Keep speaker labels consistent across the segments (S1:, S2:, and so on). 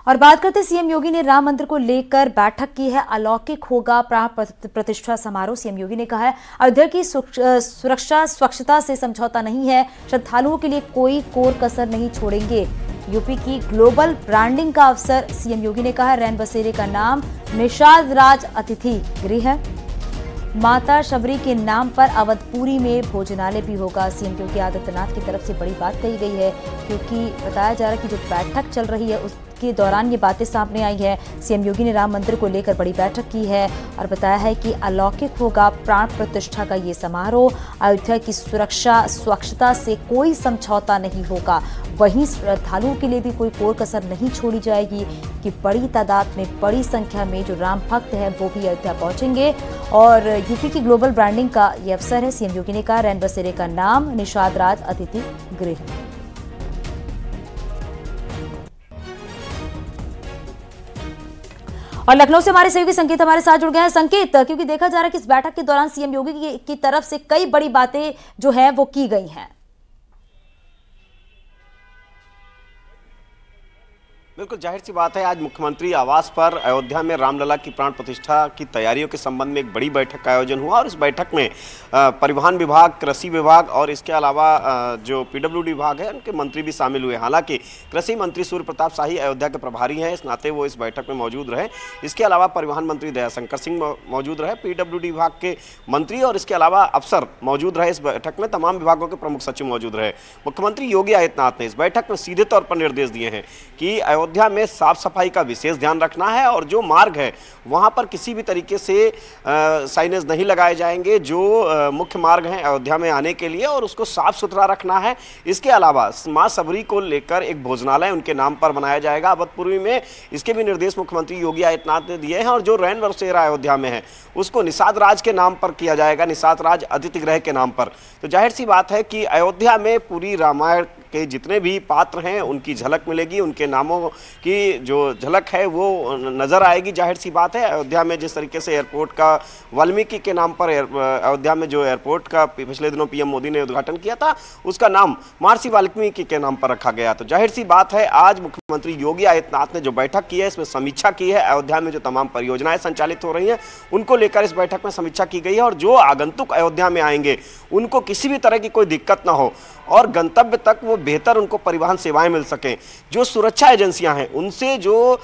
S1: और बात करते सीएम योगी ने राम मंदिर को लेकर बैठक की है। अलौकिक होगा प्राण प्रतिष्ठा समारोह। सीएम योगी ने कहा है अयोध्या की सुरक्षा स्वच्छता से समझौता नहीं है, श्रद्धालुओं के लिए कोई कोर कसर नहीं छोड़ेंगे। यूपी की ग्लोबल ब्रांडिंग का अवसर। सीएम योगी ने कहा रैन बसेरे का नाम निषाद राज अतिथि गृह है। माता शबरी के नाम पर अवधपुरी में भोजनालय भी होगा। सीएम योगी आदित्यनाथ की तरफ से बड़ी बात कही गई है, क्योंकि बताया जा रहा है कि जो बैठक चल रही है उसके दौरान ये बातें सामने आई है। सीएम योगी ने राम मंदिर को लेकर बड़ी बैठक की है और बताया है कि अलौकिक होगा प्राण प्रतिष्ठा का ये समारोह। अयोध्या की सुरक्षा स्वच्छता से कोई समझौता नहीं होगा। वहीं श्रद्धालुओं के लिए भी कोई कोर कसर नहीं छोड़ी जाएगी कि बड़ी तादाद में बड़ी संख्या में जो राम भक्त हैं वो भी अयोध्या पहुंचेंगे। और यूपी की ग्लोबल ब्रांडिंग का ये अवसर है। सीएम योगी ने कहा रैन बसेरे का नाम निषाद राज अतिथि गृह। और लखनऊ से हमारे सहयोगी संकेत हमारे साथ जुड़ गए हैं। संकेत, क्योंकि देखा जा रहा है कि इस बैठक के दौरान सीएम योगी की तरफ से कई बड़ी बातें जो है वो की गई हैं।
S2: बिल्कुल जाहिर सी बात है, आज मुख्यमंत्री आवास पर अयोध्या में रामलला की प्राण प्रतिष्ठा की तैयारियों के संबंध में एक बड़ी बैठक का आयोजन हुआ और इस बैठक में परिवहन विभाग, कृषि विभाग और इसके अलावा जो पीडब्ल्यूडी विभाग है उनके मंत्री भी शामिल हुए। हालांकि कृषि मंत्री सूर्य प्रताप शाही अयोध्या के प्रभारी हैं, इस नाते वो इस बैठक में मौजूद रहे। इसके अलावा परिवहन मंत्री दयाशंकर सिंह मौजूद रहे, पीडब्ल्यूडी विभाग के मंत्री और इसके अलावा अफसर मौजूद रहे। इस बैठक में तमाम विभागों के प्रमुख सचिव मौजूद रहे। मुख्यमंत्री योगी आदित्यनाथ ने इस बैठक में सीधे तौर पर निर्देश दिए हैं कि अयोध्या में साफ सफाई का विशेष ध्यान रखना है और जो मार्ग है वहां पर किसी भी तरीके से साइनेज नहीं लगाए जाएंगे जो मुख्य मार्ग हैं अयोध्या में आने के लिए, और उसको साफ सुथरा रखना है। इसके अलावा मां सबरी को लेकर एक भोजनालय उनके नाम पर बनाया जाएगा अवधपुरी में। इसके भी निर्देश मुख्यमंत्री योगी आदित्यनाथ ने दिए हैं और जो रैन बसेरा अयोध्या में है उसको निषाद राज के नाम पर किया जाएगा, निषाद राज अतिथि गृह के नाम पर। तो जाहिर सी बात है कि अयोध्या में पूरी रामायण के जितने भी पात्र हैं उनकी झलक मिलेगी, उनके नामों की जो झलक है वो नजर आएगी। जाहिर सी बात है अयोध्या में जिस तरीके से एयरपोर्ट का वाल्मीकि के नाम पर अयोध्या में जो एयरपोर्ट का पिछले दिनों पीएम मोदी ने उद्घाटन किया था उसका नाम महर्षि वाल्मीकि के नाम पर रखा गया। तो जाहिर सी बात है आज मुख्यमंत्री योगी आदित्यनाथ ने जो बैठक की है इसमें समीक्षा की है। अयोध्या में जो तमाम परियोजनाएं संचालित हो रही हैं उनको लेकर इस बैठक में समीक्षा की गई है और जो आगंतुक अयोध्या में आएंगे उनको किसी भी तरह की कोई दिक्कत ना हो और गंतव्य तक वो बेहतर उनको परिवहन सेवाएं मिल सकें। जो सुरक्षा एजेंसियां हैं उनसे जो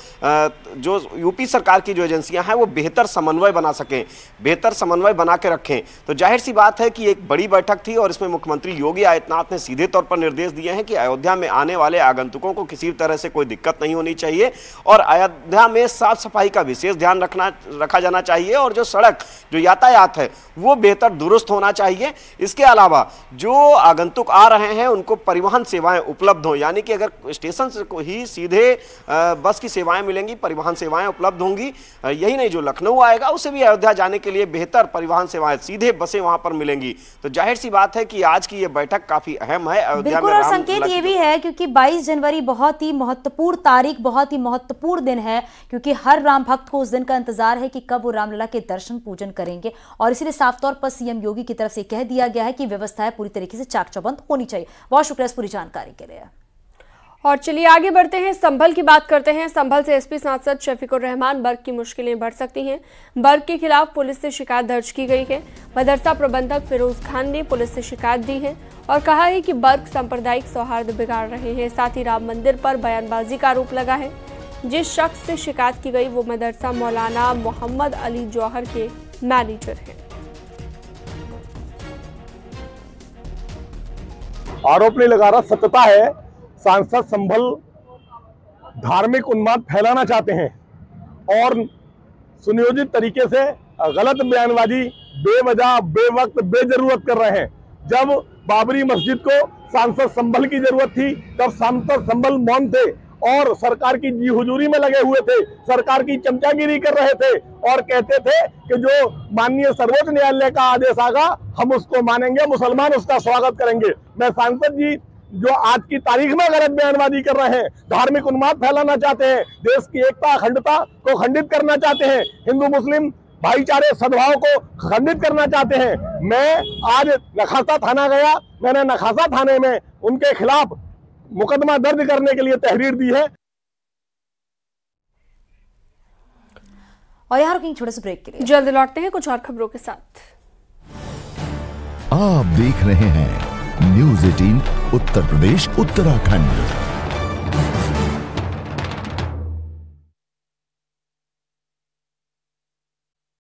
S2: यूपी सरकार की जो एजेंसियां हैं वो बेहतर समन्वय बना सकें, बेहतर समन्वय बना के रखें। तो जाहिर सी बात है कि एक बड़ी बैठक थी और इसमें मुख्यमंत्री योगी आदित्यनाथ ने सीधे तौर पर निर्देश दिए हैं कि अयोध्या में आने वाले आगंतुकों को किसी तरह से कोई दिक्कत नहीं होनी चाहिए और अयोध्या में साफ सफाई का विशेष ध्यान रखा जाना चाहिए और जो सड़क जो यातायात है वो बेहतर दुरुस्त होना चाहिए। इसके अलावा जो आगंतुक आ रहे हैं उनको परिवहन सेवाएं उपलब्ध हो, यानी कि अगर स्टेशन से को ही सीधे बस की सेवाएं मिलेंगी, परिवहन सेवाएं उपलब्ध होंगी। यही नहीं, जो लखनऊ आएगा उसे भी अयोध्या जाने के लिए बेहतर परिवहन सेवाएं, सीधे बसें वहां पर मिलेंगी। तो जाहिर सी बात है कि आज की ये बैठक काफी अहम है अयोध्या में।
S1: और संकेत ये भी है क्योंकि 22 जनवरी बहुत ही महत्वपूर्ण तारीख, बहुत ही महत्वपूर्ण दिन है, क्योंकि हर राम भक्त को उस दिन का इंतजार है कि कब वो रामलला के दर्शन पूजन करेंगे और इसीलिए साफ तौर पर सीएम योगी की तरफ से कह दिया गया है कि व्यवस्थाएं पूरी तरीके से चाक चौबंद होनी चाहिए। बहुत शुक्रिया इस पूरी जानकारी के लिए।
S3: और चलिए आगे बढ़ते हैं, संभल की बात करते हैं। संभल से एसपी सांसद शफीकुर रहमान, बर्क की मुश्किलें बढ़ सकती हैं। बर्क के खिलाफ पुलिस से शिकायत दर्ज की गई है। मदरसा प्रबंधक फिरोज खान ने पुलिस से शिकायत दी है और कहा है कि बर्क सांप्रदायिक सौहार्द बिगाड़ रहे हैं। साथ ही राम मंदिर पर बयानबाजी का आरोप लगा है। जिस शख्स से शिकायत की गई वो मदरसा मौलाना मोहम्मद अली जौहर के मैनेजर हैं।
S4: आरोप नहीं लगा रहा, सत्यता है। सांसद संभल धार्मिक उन्माद फैलाना चाहते हैं और सुनियोजित तरीके से गलत बयानबाजी बेवजह, बेवक्त, बेजरूरत कर रहे हैं। जब बाबरी मस्जिद को सांसद संभल की जरूरत थी तब सांसद संभल मौन थे और सरकार की जी हुजूरी में लगे हुए थे, सरकार की चमचागिरी कर रहे थे और कहते थे कि जो माननीय सर्वोच्च न्यायालय का आदेश आगा हम उसको मानेंगे, मुसलमान उसका स्वागत करेंगे। मैं सांसद जी जो आज की तारीख में गलत बयानबाजी कर रहे हैं, धार्मिक उन्माद फैलाना चाहते हैं, देश की एकता अखंडता को खंडित करना चाहते हैं, हिंदू मुस्लिम भाईचारे सद्भाव को खंडित करना चाहते हैं। मैं आज नखासा थाना गया, मैंने नखासा थाने में उनके खिलाफ मुकदमा दर्ज करने के लिए तहरीर दी है।
S1: और यहाँ रुकेंगे छोटे से ब्रेक के लिए,
S3: जल्द लौटते हैं कुछ और खबरों के साथ।
S5: आप देख रहे हैं न्यूज़ 18 उत्तर प्रदेश उत्तराखंड।